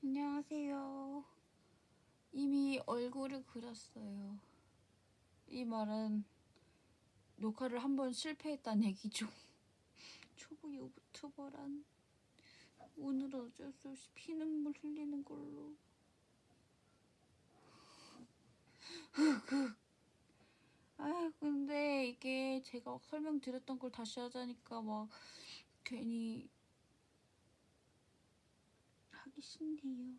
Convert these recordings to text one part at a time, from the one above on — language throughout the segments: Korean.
안녕하세요. 이미 얼굴을 그렸어요. 이 말은 녹화를 한 번 실패했다는 얘기죠. 초보 유튜버란 오늘은 어쩔 수 없이 피눈물 흘리는 걸로. 근데 이게 제가 설명드렸던 걸 다시 하자니까 막 괜히 하기 싫네요.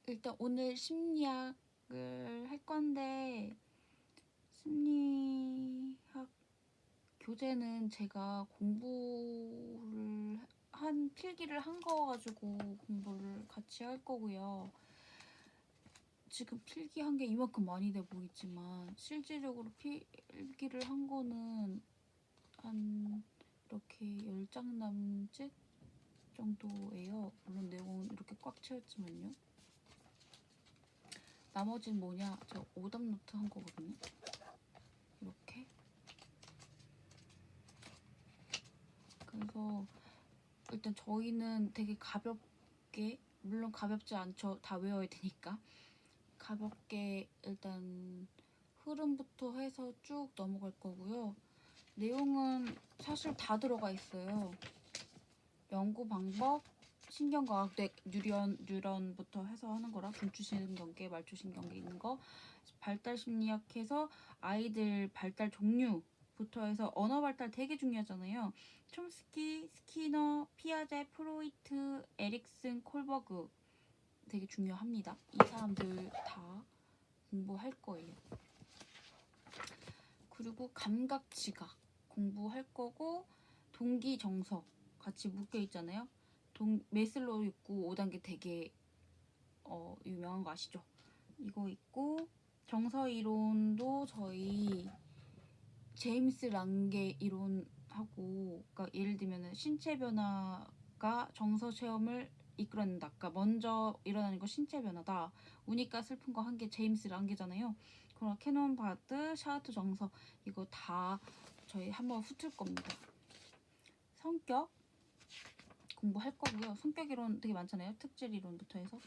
일단 오늘 심리학을 할 건데 심리학 교재는 제가 공부를 필기를 한 거 가지고 공부를 같이 할 거고요. 지금 필기한 게 이만큼 많이 돼 보이지만 실질적으로 필기를 한 거는 한 이렇게 10장 남짓 정도예요. 물론 내용은 이렇게 꽉 채웠지만요. 나머지는 뭐냐? 저 오답 노트 한 거거든요. 이렇게. 그래서 일단 저희는 되게 가볍게, 물론 가볍지 않죠. 다 외워야 되니까. 가볍게 일단 흐름부터 해서 쭉 넘어갈 거고요. 내용은 사실 다 들어가 있어요. 연구 방법, 신경과학, 뉴런부터 해서 하는 거라 중추신경계, 말초신경계 있는 거, 발달 심리학해서 아이들 발달 종류부터 해서 언어 발달 되게 중요하잖아요. 촘스키, 스키너, 피아제, 프로이트, 에릭슨, 콜버그 되게 중요합니다. 이 사람들 다 공부할 거예요. 그리고 감각, 지각 공부할 거고, 동기, 정석 같이 묶여 있잖아요. 메슬로우 있고 5단계 되게 유명한 거 아시죠? 이거 있고, 정서 이론도 저희 제임스 랑게 이론하고, 그러니까 예를 들면 신체 변화가 정서 체험을 이끌어낸다. 그러니까 먼저 일어나는 거 신체 변화다. 우니까 슬픈 거 한 게 제임스 랑게잖아요. 그럼 캐논 바드, 샤우트 정서 이거 다 저희 한번 훑을 겁니다. 성격 공부할 거고요. 성격 이론 되게 많잖아요. 특질 이론부터 해서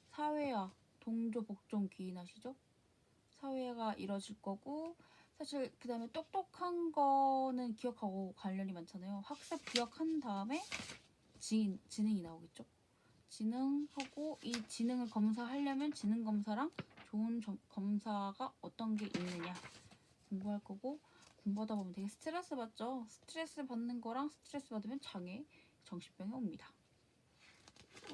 사회화, 동조, 복종, 귀인 아시죠? 사회가 이뤄질 거고, 사실 그 다음에 똑똑한 거는 기억하고 관련이 많잖아요. 학습 기억한 다음에 지능이 나오겠죠. 지능하고, 이 지능을 검사하려면 지능 검사랑 좋은 검사가 어떤 게 있느냐 공부할 거고, 공부하다 보면 되게 스트레스 받죠. 스트레스 받는 거랑 스트레스 받으면 장애, 정신병이 옵니다.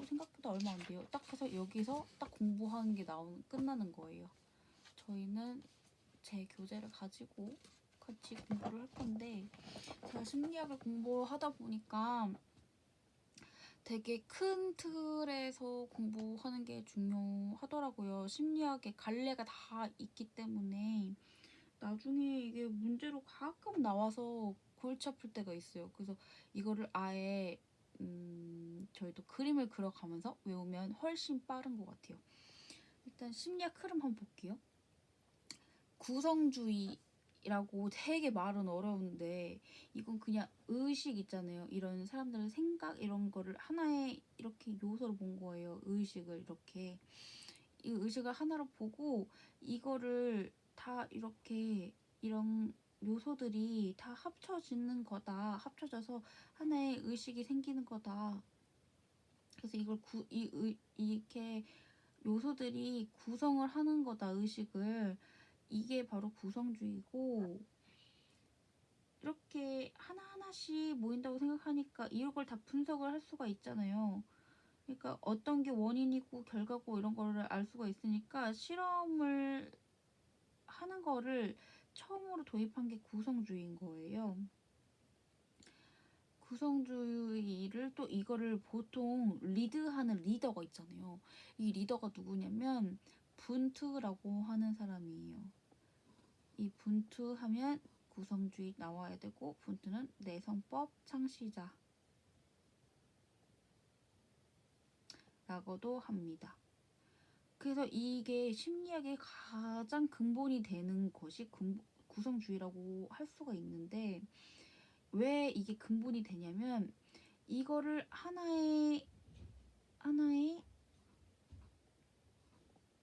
생각보다 얼마 안 돼요. 딱 해서 여기서 딱 공부하는 게 끝나는 거예요. 저희는 제 교재를 가지고 같이 공부를 할 건데, 제가 심리학을 공부하다 보니까 되게 큰 틀에서 공부하는 게 중요하더라고요. 심리학에 갈래가 다 있기 때문에 나중에 이게 문제로 가끔 나와서 골치 아플 때가 있어요. 그래서 이거를 아예 저희도 그림을 그려가면서 외우면 훨씬 빠른 것 같아요. 일단 심리학 흐름 한번 볼게요. 구성주의라고 되게 말은 어려운데, 이건 그냥 의식 있잖아요. 이런 사람들의 생각 이런 거를 하나의 이렇게 요소로 본 거예요. 의식을 이렇게 이 의식을 하나로 보고, 이거를 다 이렇게 이런 요소들이 다 합쳐지는 거다. 합쳐져서 하나의 의식이 생기는 거다. 그래서 이걸 이렇게 요소들이 구성을 하는 거다. 의식을. 이게 바로 구성주의고, 이렇게 하나하나씩 모인다고 생각하니까 이걸 다 분석을 할 수가 있잖아요. 그러니까 어떤 게 원인이고 결과고 이런 거를 알 수가 있으니까 실험을 하는 거를 처음으로 도입한 게 구성주의인 거예요. 구성주의를 또 이거를 보통 리드하는 리더가 있잖아요. 이 리더가 누구냐면 분트라고 하는 사람이에요. 이 분투 하면 구성주의 나와야 되고, 분투는 내성법 창시자 라고도 합니다. 그래서 이게 심리학의 가장 근본이 되는 것이 구성주의라고 할 수가 있는데, 왜 이게 근본이 되냐면 이거를 하나의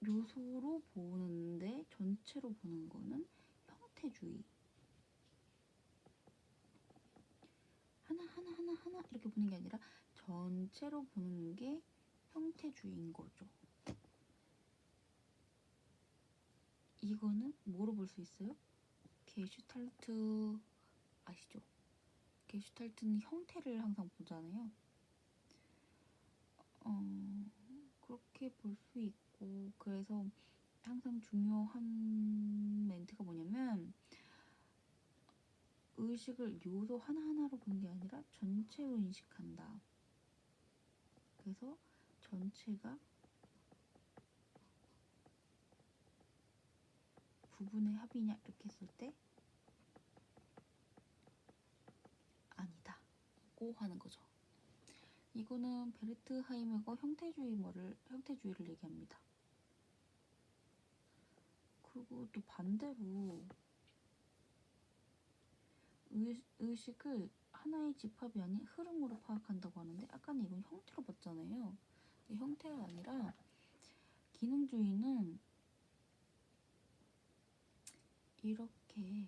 요소로 보는데 전체로 보는 거는 형태주의. 하나 이렇게 보는 게 아니라 전체로 보는 게 형태주의인 거죠. 이거는 뭐로 볼 수 있어요? 게슈탈트 아시죠? 게슈탈트는 형태를 항상 보잖아요. 그렇게 볼 수 있고, 그래서 항상 중요한 멘트가 뭐냐면 의식을 요소 하나하나로 보는 게 아니라 전체로 인식한다. 그래서 전체가 부분의 합이냐 이렇게 했을 때 아니다 고 하는 거죠. 이거는 베르트 하이메거 형태주의를 얘기합니다. 그리고 또 반대로 의식을 하나의 집합이 아닌 흐름으로 파악한다고 하는데, 아까는 이건 형태로 봤잖아요. 형태가 아니라 기능주의는 이렇게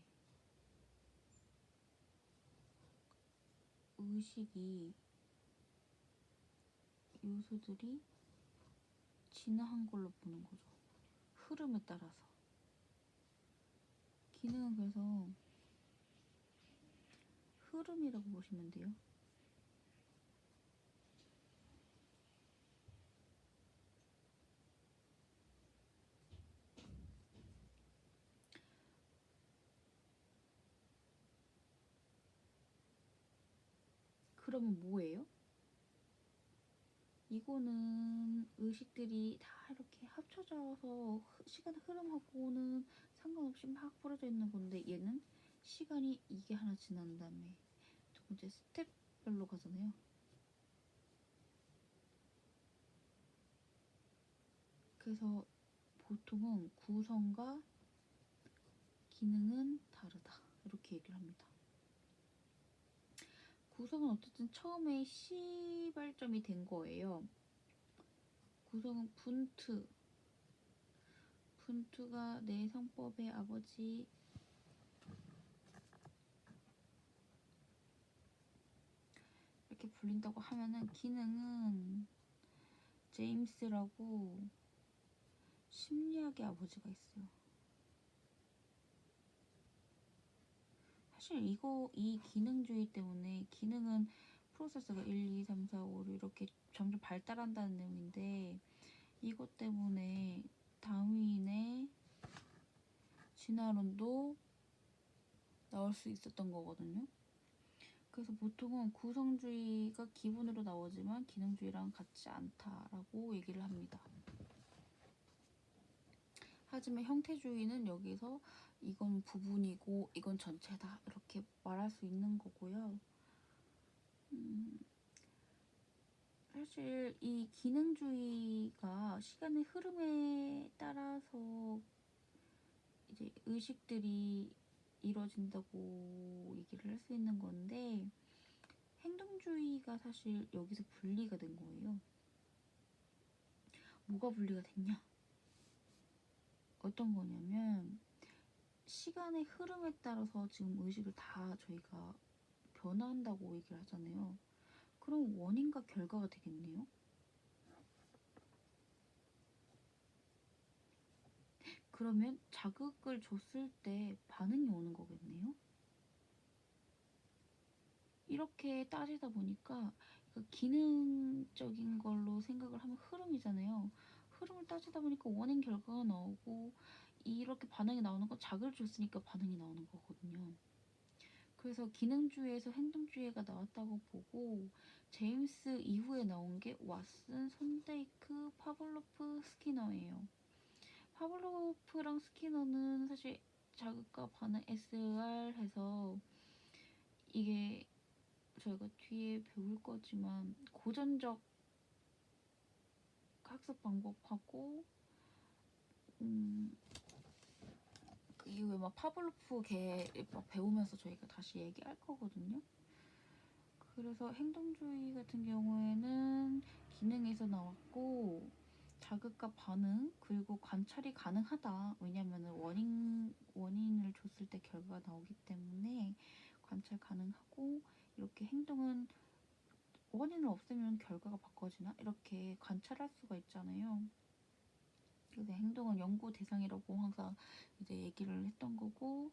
의식이 요소들이 진화한 걸로 보는 거죠. 흐름에 따라서. 기능은 그래서 흐름이라고 보시면 돼요. 그러면 뭐예요? 이거는 의식들이 다 이렇게 합쳐져서 시간의 흐름하고는 상관없이 막 뿌려져 있는 건데, 얘는 시간이 이게 하나 지난 다음에 두 번째 스텝별로 가잖아요. 그래서 보통은 구성과 기능은 다르다 이렇게 얘기를 합니다. 구성은 어쨌든 처음에 시발점이 된 거예요. 구성은 분투가 내 성법의 아버지, 이렇게 불린다고 하면은, 기능은 제임스라고 심리학의 아버지가 있어요. 사실 이 기능주의 때문에, 기능은 프로세스가 1, 2, 3, 4, 5 이렇게 점점 발달한다는 내용인데, 이것 때문에 다윈의 진화론도 나올 수 있었던 거거든요. 그래서 보통은 구성주의가 기본으로 나오지만 기능주의랑 같지 않다라고 얘기를 합니다. 하지만 형태주의는 여기서 이건 부분이고 이건 전체다 이렇게 말할 수 있는 거고요. 사실 이 기능주의가 시간의 흐름에 따라서 이제 의식들이 이루어진다고 얘기를 할 수 있는 건데, 행동주의가 사실 여기서 분리가 된 거예요. 뭐가 분리가 됐냐? 어떤 거냐면, 시간의 흐름에 따라서 지금 의식을 다 저희가 변화한다고 얘기를 하잖아요. 그럼 원인과 결과가 되겠네요. 그러면 자극을 줬을 때 반응이 오는 거겠네요. 이렇게 따지다 보니까 기능적인 걸로 생각을 하면 흐름이잖아요. 흐름을 따지다 보니까 원인 결과가 나오고, 이렇게 반응이 나오는 건 자극을 줬으니까 반응이 나오는 거거든요. 그래서 기능주의에서 행동주의가 나왔다고 보고, 제임스 이후에 나온 게 왓슨, 손데이크, 파블로프, 스키너예요. 파블로프랑 스키너는 사실 자극과 반응 SR 해서, 이게 저희가 뒤에 배울 거지만 고전적 학습 방법하고, 그 이후에 막 파블로프 걔 막 배우면서 저희가 다시 얘기할 거거든요. 그래서 행동주의 같은 경우에는 기능에서 나왔고 자극과 반응 그리고 관찰이 가능하다. 왜냐면은 원인을 줬을 때 결과가 나오기 때문에 관찰 가능하고 이렇게 행동은 원인을 없애면 결과가 바꿔지나? 이렇게 관찰할 수가 있잖아요. 그래서 행동은 연구 대상이라고 항상 이제 얘기를 했던 거고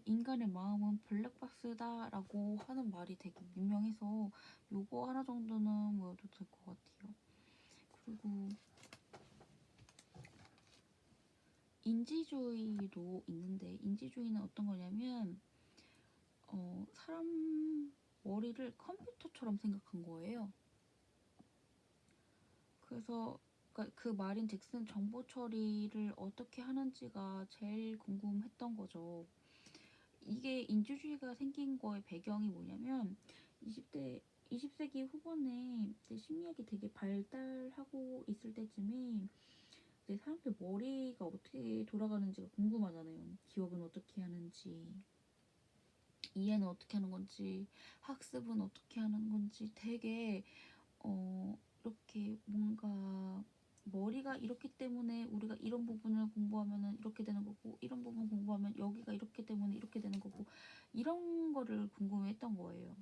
인간의 마음은 블랙박스다라고 하는 말이 되게 유명해서 요거 하나 정도는 외워도 될 것 같아요. 그리고 인지주의도 있는데 인지주의는 어떤 거냐면 사람 머리를 컴퓨터처럼 생각한 거예요. 그래서 그러니까 그 말인즉슨 정보 처리를 어떻게 하는지가 제일 궁금했던 거죠. 이게 인지주의가 생긴 거의 배경이 뭐냐면 20세기 후반에 이제 심리학이 되게 발달하고 있을 때쯤에 이제 사람들 머리가 어떻게 돌아가는지가 궁금하잖아요. 기억은 어떻게 하는지, 이해는 어떻게 하는 건지, 학습은 어떻게 하는 건지 되게 이렇게 뭔가 머리가 이렇기 때문에 우리가 이런 부분을 공부하면은 이렇게 되는 거고 이런 부분 공부하면 여기가 이렇기 때문에 이렇게 되는 거고 이런 거를 궁금해했던 거예요.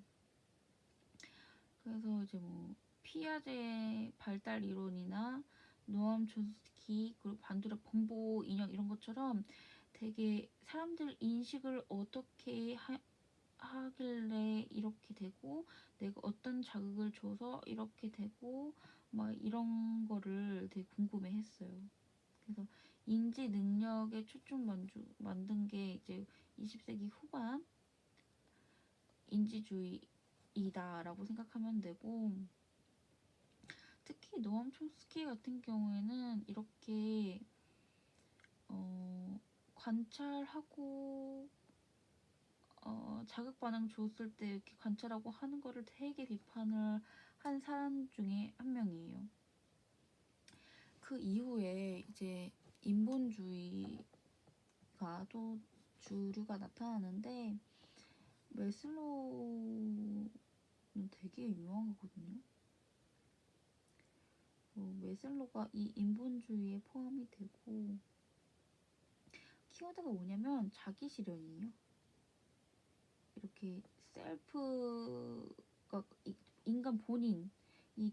그래서 이제 뭐 피아제 발달 이론이나 노암 촘스키 그리고 반두라 범보 인형 이런 것처럼 되게 사람들 인식을 어떻게 하길래 이렇게 되고 내가 어떤 자극을 줘서 이렇게 되고 막 이런 거를 되게 궁금해 했어요. 그래서 인지 능력에 초점 만든 게 이제 20세기 후반 인지주의이다라고 생각하면 되고 특히 노암 촘스키 같은 경우에는 이렇게 관찰하고 자극 반응 줬을 때 이렇게 관찰하고 하는 거를 되게 비판을 한 사람 중에 한 명이에요. 그 이후에 이제 인본주의가 또 주류가 나타나는데 메슬로우는 되게 유명한 거거든요. 메슬로우가 이 인본주의에 포함이 되고 키워드가 뭐냐면 자기 실현이에요. 이렇게 셀프가 인간 본인, 이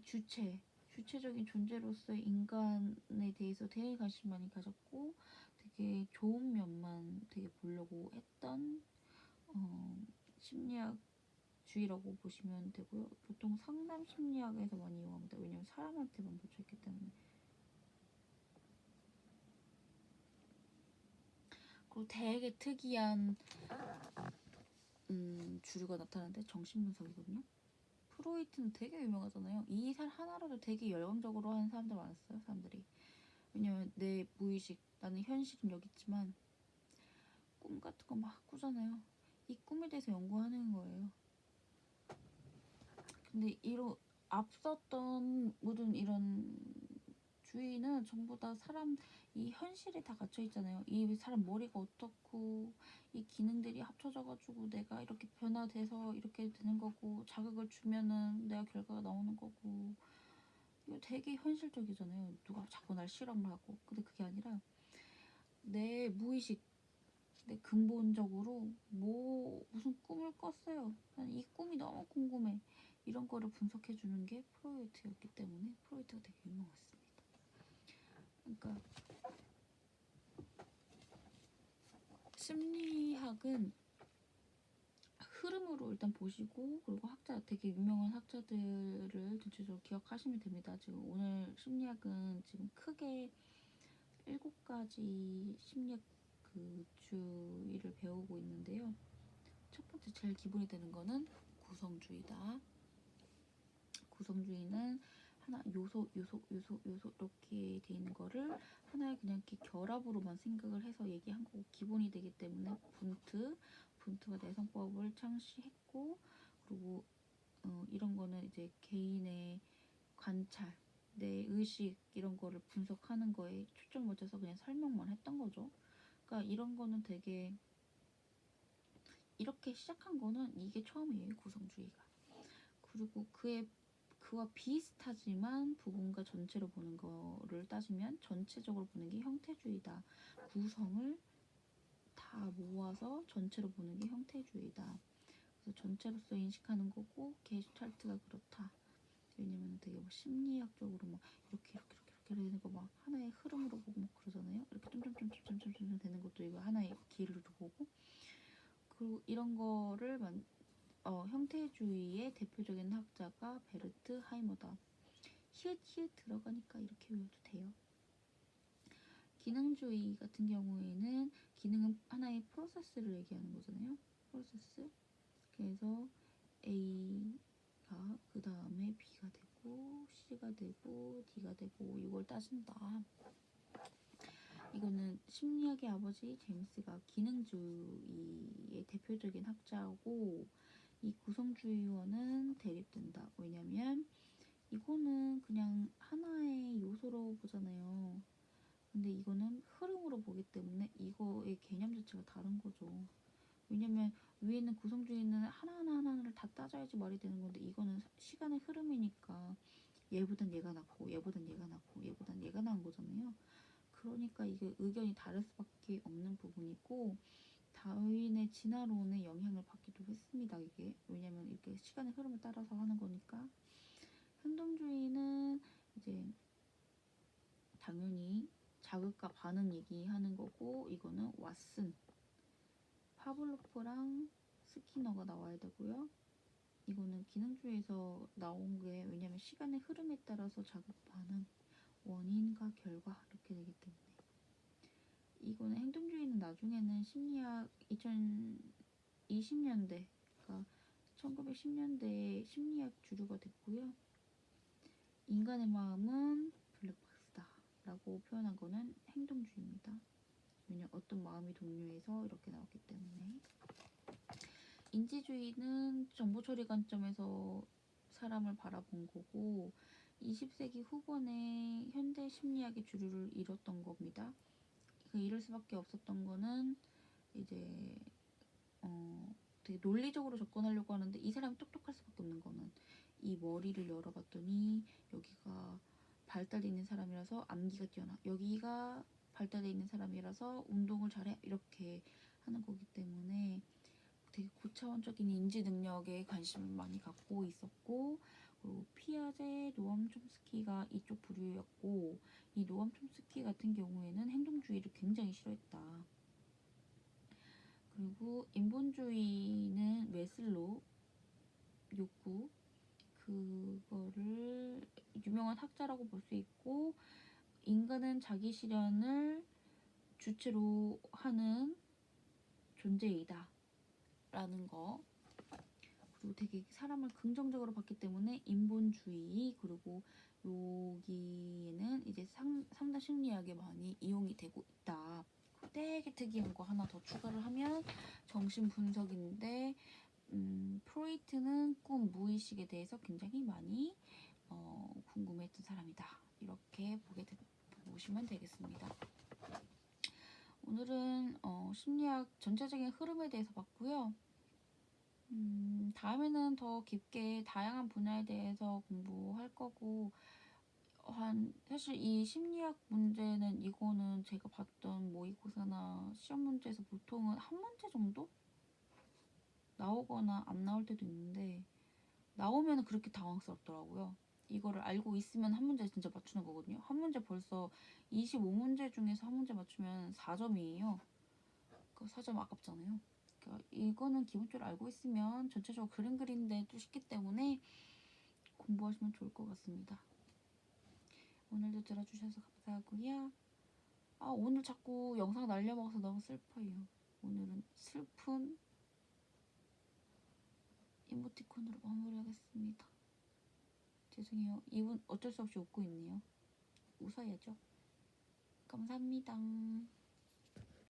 주체적인 존재로서의 인간에 대해서 되게 관심 많이 가졌고 되게 좋은 면만 되게 보려고 했던 심리학주의라고 보시면 되고요. 보통 상담 심리학에서 많이 이용합니다. 왜냐면 사람한테만 붙여있기 때문에. 그리고 되게 특이한 주류가 나타나는데 정신분석이거든요. 프로이트는 되게 유명하잖아요. 이 살 하나로도 되게 열광적으로 하는 사람들 많았어요. 사람들이. 왜냐면 내 무의식, 나는 현실은 여기 있지만 꿈 같은 거 막 꾸잖아요. 이 꿈에 대해서 연구하는 거예요. 근데 앞섰던 모든 이런 주의는 전부 다 사람 이 현실에 다 갇혀 있잖아요. 이 사람 머리가 어떻고 이 기능들이 합쳐져가지고 내가 이렇게 변화돼서 이렇게 되는 거고 자극을 주면은 내가 결과가 나오는 거고 이거 되게 현실적이잖아요. 누가 자꾸 날 실험을 하고. 근데 그게 아니라 내 무의식, 내 근본적으로 무슨 꿈을 꿨어요. 난 이 꿈이 너무 궁금해. 이런 거를 분석해 주는 게 프로이트였기 때문에 프로이트가 되게 유명했습니다. 그러니까 심리학은 흐름으로 일단 보시고 그리고 되게 유명한 학자들을 전체적으로 기억하시면 됩니다. 지금 오늘 심리학은 지금 크게 7가지 심리학 그 주의를 배우고 있는데요. 첫 번째 제일 기본이 되는 거는 구성주의다. 구성주의는 하나 요소 이렇게 돼 있는 거를 하나의 그냥 이렇게 결합으로만 생각을 해서 얘기한 거고 기본이 되기 때문에 분트가 내성법을 창시했고 그리고 이런 거는 이제 개인의 관찰, 내 의식 이런 거를 분석하는 거에 초점 맞춰서 그냥 설명만 했던 거죠. 그러니까 이런 거는 되게 이렇게 시작한 거는 이게 처음이에요. 구성주의가. 그리고 그와 비슷하지만 부분과 전체로 보는 거를 따지면 전체적으로 보는 게 형태주의다. 구성을 다 모아서 전체로 보는 게 형태주의다. 그래서 전체로서 인식하는 거고 게슈탈트가 그렇다. 왜냐면 되게 뭐 심리학적으로 막 이렇게 되는 거 막 하나의 흐름으로 보고 막 그러잖아요. 이렇게 점점점점점점 되는 것도 이거 하나의 길을 보고. 그리고 이런 거를 형태주의의 대표적인 학자가 베르트 하이머다. 히읗 들어가니까 이렇게 외워도 돼요. 기능주의 같은 경우에는 기능은 하나의 프로세스를 얘기하는 거잖아요. 프로세스. 그래서 A가 그 다음에 B가 되고 C가 되고 D가 되고 이걸 따진다. 이거는 심리학의 아버지 제임스가 기능주의의 대표적인 학자고 이 구성주의와는 대립된다. 왜냐면 이거는 그냥 하나의 요소로 보잖아요. 근데 이거는 흐름으로 보기 때문에 이거의 개념 자체가 다른 거죠. 왜냐면 위에는 구성주의는 하나하나를 다 따져야지 말이 되는 건데 이거는 시간의 흐름이니까 얘보단 얘가 낫고 얘보단 얘가 낫고 얘보단 얘가 나은 거잖아요. 그러니까 이게 의견이 다를 수밖에 없는 부분이고 다윈의 진화론의 영향을 받기도 했습니다. 이게 왜냐면 이렇게 시간의 흐름을 따라서 하는 거니까. 행동주의는 이제 당연히 자극과 반응 얘기하는 거고 이거는 왓슨, 파블로프랑 스키너가 나와야 되고요. 이거는 기능주의에서 나온 게 왜냐면 시간의 흐름에 따라서 자극, 반응, 원인과 결과 이렇게 되기 때문에 이거는 행동주의는 나중에는 심리학 2020년대 그러니까 1910년대에 심리학 주류가 됐고요. 인간의 마음은 블랙박스다 라고 표현한 거는 행동주의입니다. 왜냐면 어떤 마음이 동료해서 이렇게 나왔기 때문에. 인지주의는 정보처리 관점에서 사람을 바라본 거고 20세기 후반에 현대 심리학의 주류를 이뤘던 겁니다. 이럴 수밖에 없었던 거는 이제 되게 논리적으로 접근하려고 하는데 이 사람이 똑똑할 수밖에 없는 거는 이 머리를 열어봤더니 여기가 발달돼 있는 사람이라서 암기가 뛰어나, 여기가 발달돼 있는 사람이라서 운동을 잘해, 이렇게 하는 거기 때문에 되게 고차원적인 인지 능력에 관심을 많이 갖고 있었고, 그리고 피아제, 노암 촘스키가 이쪽 부류였고, 이 노암 촘스키 같은 경우에는 행동주의를 굉장히 싫어했다. 그리고 인본주의는 메슬로 욕구, 그거를 유명한 학자라고 볼 수 있고, 인간은 자기 실현을 주체로 하는 존재이다 라는 거. 그리고 되게 사람을 긍정적으로 봤기 때문에 인본주의, 그리고 여기에는 이제 삼다 심리학에 많이 이용이 되고 있다. 되게 특이한 거 하나 더 추가를 하면 정신분석인데 프로이트는 꿈, 무의식에 대해서 굉장히 많이 궁금했던 사람이다. 이렇게 보시면 되겠습니다. 오늘은 심리학 전체적인 흐름에 대해서 봤고요. 다음에는 더 깊게 다양한 분야에 대해서 공부할 거고, 사실 이 심리학 문제는 이거는 제가 봤던 모의고사나 시험 문제에서 보통은 한 문제 정도 나오거나 안 나올 때도 있는데 나오면 그렇게 당황스럽더라고요. 이거를 알고 있으면 한 문제 진짜 맞추는 거거든요. 한 문제 벌써 25문제 중에서 한 문제 맞추면 4점이에요. 그 4점 아깝잖아요. 그러니까 이거는 기본적으로 알고 있으면 전체적으로 그림 그리는데 또 쉽기 때문에 공부하시면 좋을 것 같습니다. 오늘도 들어주셔서 감사하고요. 오늘 자꾸 영상 날려먹어서 너무 슬퍼요. 오늘은 슬픈 이모티콘으로 마무리하겠습니다. 죄송해요. 이분 어쩔 수 없이 웃고 있네요. 웃어야죠. 감사합니다.